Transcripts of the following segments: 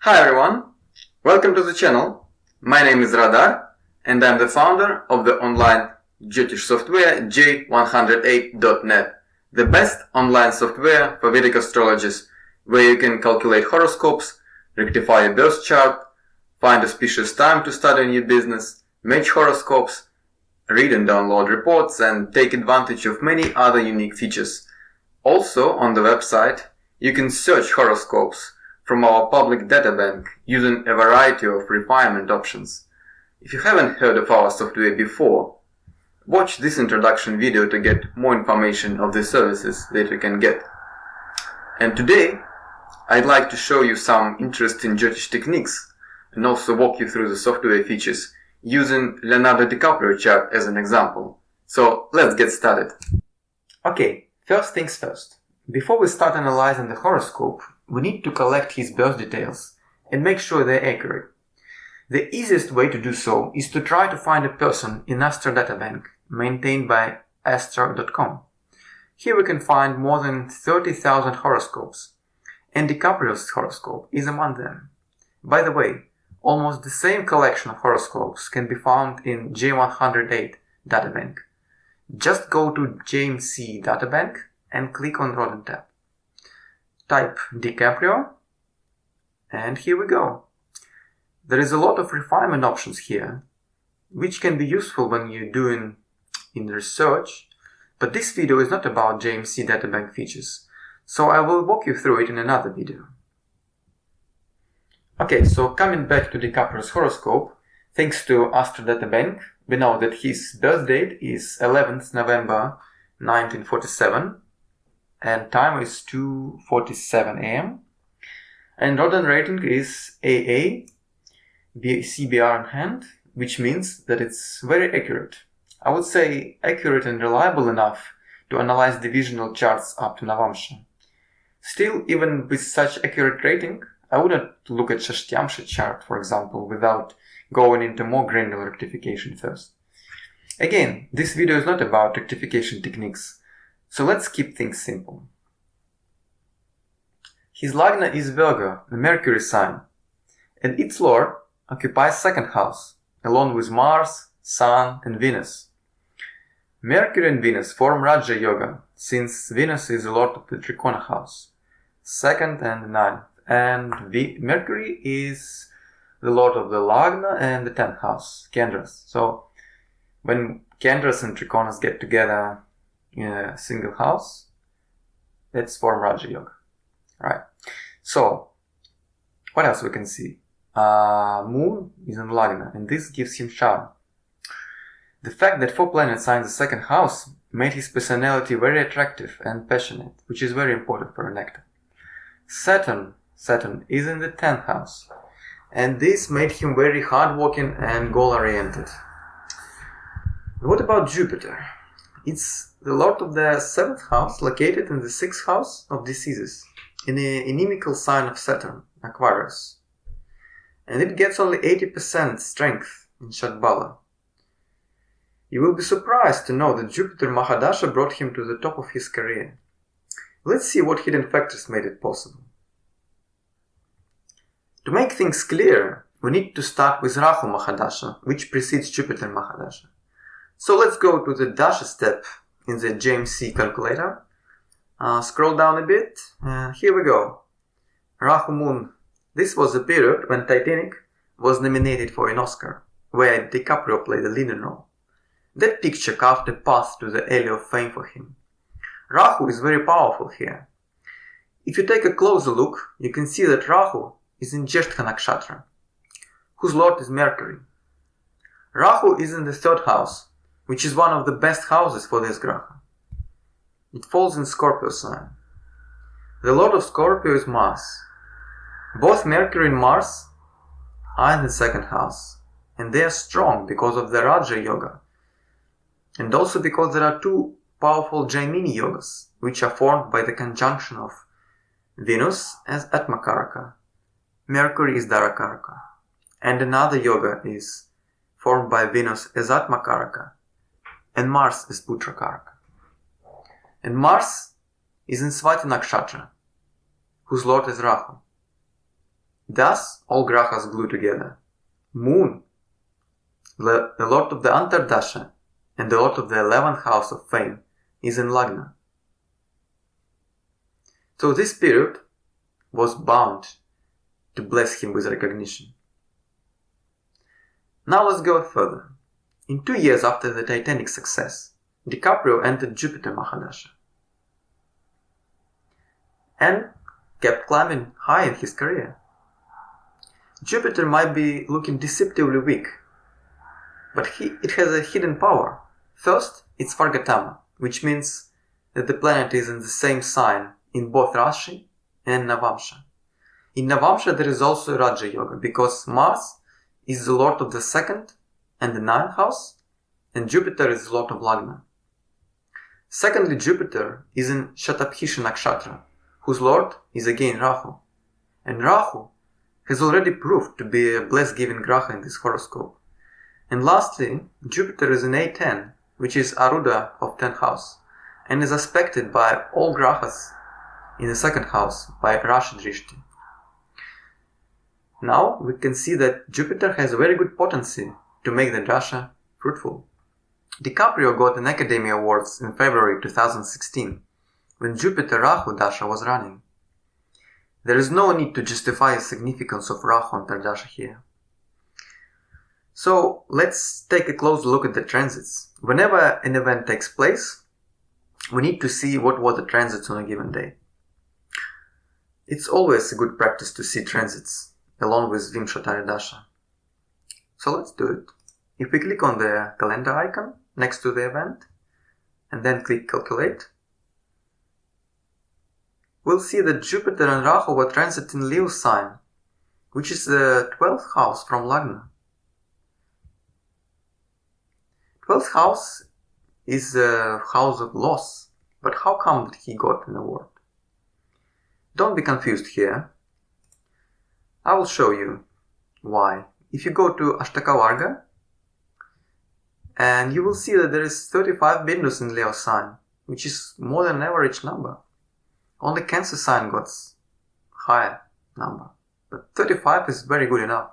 Hi everyone, welcome to the channel. My name is Radar and I'm the founder of the online Jyotish software J108.net, the best online software for Vedic astrologers, where you can calculate horoscopes, rectify a birth chart, find auspicious time to start a new business, match horoscopes, read and download reports, and take advantage of many other unique features. Also on the website, you can search horoscopes from our public databank using a variety of refinement options. If you haven't heard of our software before, watch this introduction video to get more information of the services that you can get. And today, I'd like to show you some interesting Jyotish techniques and also walk you through the software features using Leonardo Dicaprio chart as an example. So let's get started. Okay, first things first. Before we start analyzing the horoscope, we need to collect his birth details and make sure they're accurate. The easiest way to do so is to try to find a person in Astro Databank maintained by astro.com. Here we can find more than 30,000 horoscopes, and Dicaprio's horoscope is among them. By the way, almost the same collection of horoscopes can be found in J108 Databank. Just go to JMC Databank and click on Rodent tab. Type Dicaprio, and here we go. There is a lot of refinement options here, which can be useful when you're doing in research, but this video is not about JMC Databank features, so I will walk you through it in another video. Okay, so coming back to Dicaprio's horoscope, thanks to Astro Databank, we know that his birth date is 11th November 1947, and time is 2:47 am, and Rodent rating is AA, CBR in hand, which means that it's very accurate. I would say accurate and reliable enough to analyze divisional charts up to Navamsha. Still, even with such accurate rating, I wouldn't look at Shashtyamsha chart, for example, without going into more granular rectification first. Again, this video is not about rectification techniques, so let's keep things simple. His Lagna is Virgo, the Mercury sign, and its Lord occupies second house, along with Mars, Sun, and Venus. Mercury and Venus form Raja Yoga, since Venus is the Lord of the Trikona house, second and ninth, and Mercury is the Lord of the Lagna and the 10th house, Kendras. So when Kendras and Trikonas get together in a single house, let's form Raja Yoga. Right. So, what else we can see? Moon is in Lagna, and this gives him charm. The fact that 4 planets are in the second house made his personality very attractive and passionate, which is very important for a nectar. Saturn is in the 10th house, and this made him very hardworking and goal-oriented. What about Jupiter? It's the Lord of the 7th house, located in the 6th house of diseases, in an inimical sign of Saturn, Aquarius. And it gets only 80% strength in Bala. You will be surprised to know that Jupiter Mahadasha brought him to the top of his career. Let's see what hidden factors made it possible. To make things clearer, we need to start with Rahu Mahadasha, which precedes Jupiter Mahadasha. So let's go to the Dasha step in the JMC calculator. Scroll down a bit. Here we go. Rahu Moon. This was the period when Titanic was nominated for an Oscar, where Dicaprio played a leading role. That picture carved a path to the alley of fame for him. Rahu is very powerful here. If you take a closer look, you can see that Rahu is in Jyeshtha Nakshatra, whose lord is Mercury. Rahu is in the 3rd house, which is one of the best houses for this graha. It falls in Scorpio sign. The lord of Scorpio is Mars. Both Mercury and Mars are in the 2nd house, and they are strong because of the Raja Yoga, and also because there are 2 powerful Jaimini yogas, which are formed by the conjunction of Venus as Atmakaraka, Mercury is Dharakaraka, and another yoga is formed by Venus as Atmakaraka, and Mars is Putrakaraka. And Mars is in Swati Nakshatra, whose lord is Rahu. Thus, all grahas glue together. Moon, the lord of the Antardasha and the lord of the 11th house of fame, is in Lagna. So this period was bound to bless him with recognition. Now let's go further. In 2 years after the Titanic success, Dicaprio entered Jupiter Mahadasha and kept climbing high in his career. Jupiter might be looking deceptively weak, but it has a hidden power. First, it's Vargatama, which means that the planet is in the same sign in both Rashi and Navamsha. In Navamsha there is also Raja Yoga, because Mars is the lord of the 2nd and the 9th house, and Jupiter is the lord of Lagna. Secondly, Jupiter is in Shatabhisha Nakshatra, whose lord is again Rahu. And Rahu has already proved to be a bless-giving graha in this horoscope. And lastly, Jupiter is in A10, which is Aruda of 10th house, and is aspected by all grahas in the 2nd house by Rashi Drishti. Now we can see that Jupiter has a very good potency to make the dasha fruitful. Dicaprio got an Academy Awards in February 2016, when Jupiter Rahu dasha was running. There is no need to justify the significance of Rahu Antardasha here. So let's take a close look at the transits. Whenever an event takes place, we need to see what were the transits on a given day. It's always a good practice to see transits along with Vimshatari Dasha. So let's do it. If we click on the calendar icon next to the event and then click calculate, we'll see that Jupiter and Rahu were transit in Leo sign, which is the 12th house from Lagna. 12th house is a house of loss, but how come that he got an award? Don't be confused here. I will show you why. If you go to Ashtaka Varga, and you will see that there is 35 Bindus in Leo sign, which is more than an average number. Only Cancer sign got higher number, but 35 is very good enough.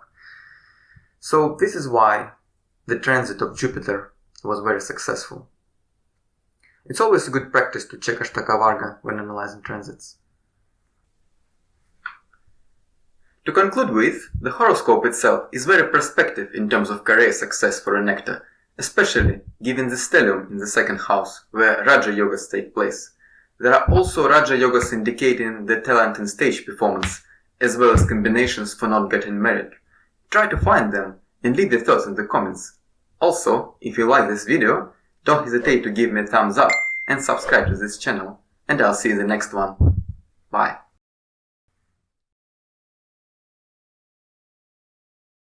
So this is why the transit of Jupiter was very successful. It's always a good practice to check Ashtaka Varga when analyzing transits. To conclude with, the horoscope itself is very prospective in terms of career success for an actor, especially given the stellium in the 2nd house, where Raja Yogas take place. There are also Raja Yogas indicating the talent in stage performance, as well as combinations for not getting married. Try to find them and leave your thoughts in the comments. Also, if you like this video, don't hesitate to give me a thumbs up and subscribe to this channel, and I'll see you in the next one. Bye.